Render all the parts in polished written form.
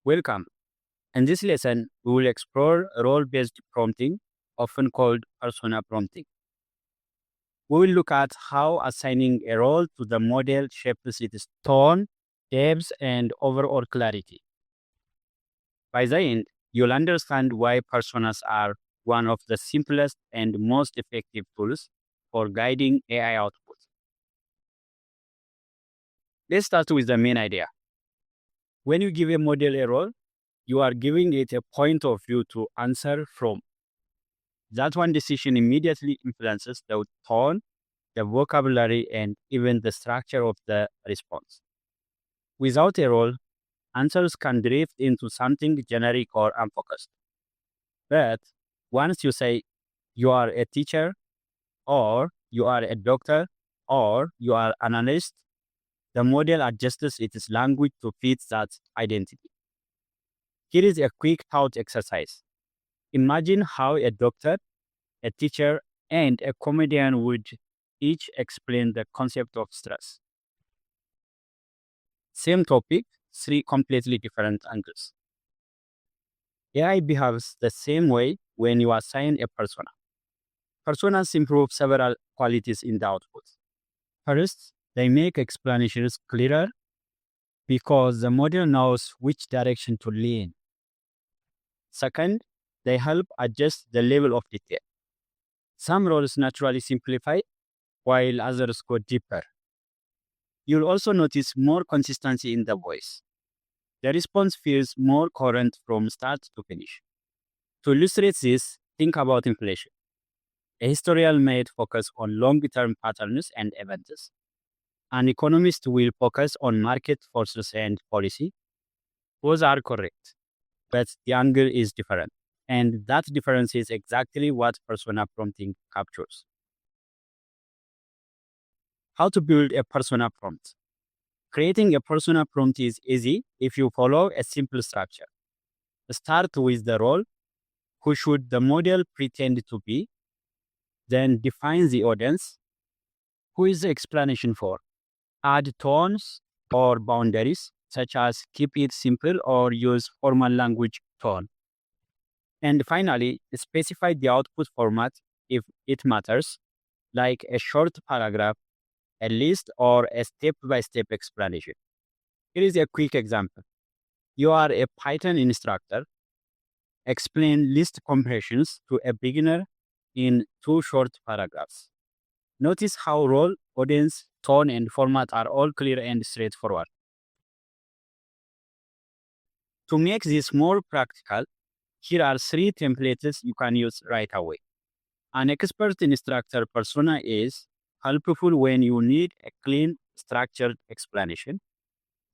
Welcome. In this lesson, we will explore role-based prompting, often called persona prompting. We will look at how assigning a role to the model shapes its tone, depth, and overall clarity. By the end, you'll understand why personas are one of the simplest and most effective tools for guiding AI output. Let's start with the main idea. When you give a model a role, you are giving it a point of view to answer from. That one decision immediately influences the tone, the vocabulary, and even the structure of the response. Without a role, answers can drift into something generic or unfocused. But once you say you are a teacher, or you are a doctor, or you are an analyst, the model adjusts its language to fit that identity. Here is a quick thought exercise. Imagine how a doctor, a teacher, and a comedian would each explain the concept of stress. Same topic, three completely different angles. AI behaves the same way when you assign a persona. Personas improve several qualities in the output. First, they make explanations clearer because the model knows which direction to lean. Second, they help adjust the level of detail. Some roles naturally simplify, while others go deeper. You'll also notice more consistency in the voice. The response feels more coherent from start to finish. To illustrate this, think about inflation. A historian might focus on long-term patterns and events. An economist will focus on market forces and policy. Both are correct, but the angle is different. And that difference is exactly what persona prompting captures. How to build a persona prompt? Creating a persona prompt is easy if you follow a simple structure. Start with the role. Who should the model pretend to be? Then define the audience. Who is the explanation for? Add tones or boundaries, such as keep it simple or use formal language tone. And finally, specify the output format if it matters, like a short paragraph, a list, or a step-by-step explanation. Here is a quick example. You are a Python instructor. Explain list compressions to a beginner in 2 short paragraphs. Notice how role, audience, tone, and format are all clear and straightforward. To make this more practical, here are 3 templates you can use right away. An expert instructor persona is helpful when you need a clean, structured explanation.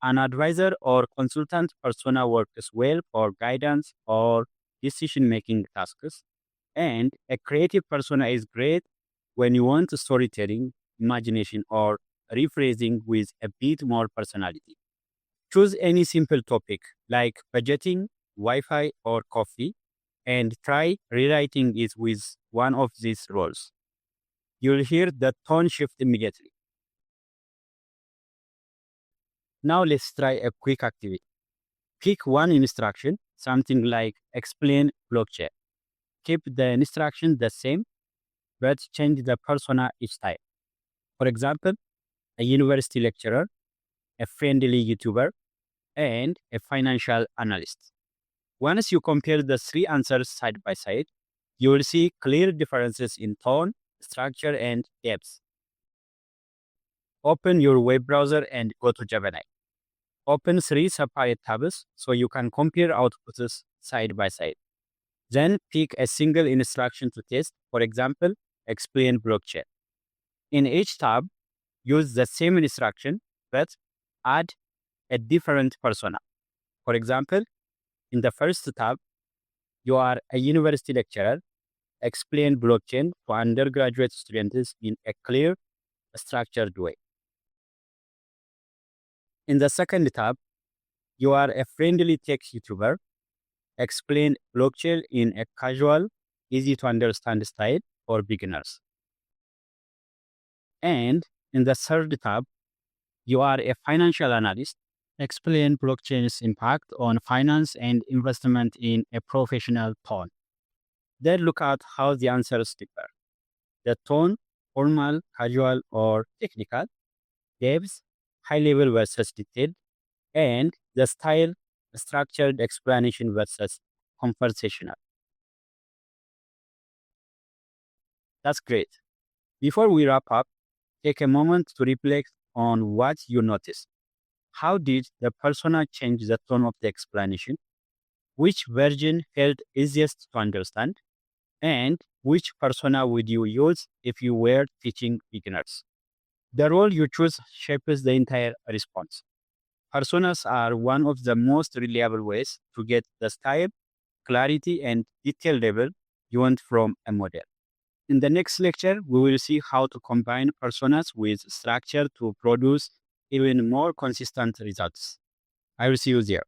An advisor or consultant persona works well for guidance or decision-making tasks. And a creative persona is great when you want storytelling, imagination, or rephrasing with a bit more personality. Choose any simple topic like budgeting, Wi-Fi, or coffee, and try rewriting it with one of these roles. You'll hear the tone shift immediately. Now let's try a quick activity. Pick one instruction, something like explain blockchain. Keep the instruction the same, but change the persona each time. For example, a university lecturer, a friendly YouTuber, and a financial analyst. Once you compare the 3 answers side by side, you will see clear differences in tone, structure, and depth. Open your web browser and go to Gemini. Open 3 separate tabs so you can compare outputs side by side. Then pick a single instruction to test, for example, explain blockchain. In each tab, use the same instruction, but add a different persona. For example, in the first tab, you are a university lecturer. Explain blockchain to undergraduate students in a clear, structured way. In the second tab, you are a friendly tech YouTuber. Explain blockchain in a casual, easy to understand style for beginners. And in the third tab, you are a financial analyst. explain blockchain's impact on finance and investment in a professional tone. Then look at how the answers differ. The tone, formal, casual, or technical, depth, high level versus detailed, and the style, structured explanation versus conversational. That's great. Before we wrap up, take a moment to reflect on what you noticed. How did the persona change the tone of the explanation? Which version felt easiest to understand? And which persona would you use if you were teaching beginners? The role you choose shapes the entire response. Personas are one of the most reliable ways to get the style, clarity, and detail level you want from a model. In the next lecture, we will see how to combine personas with structure to produce even more consistent results. I will see you there.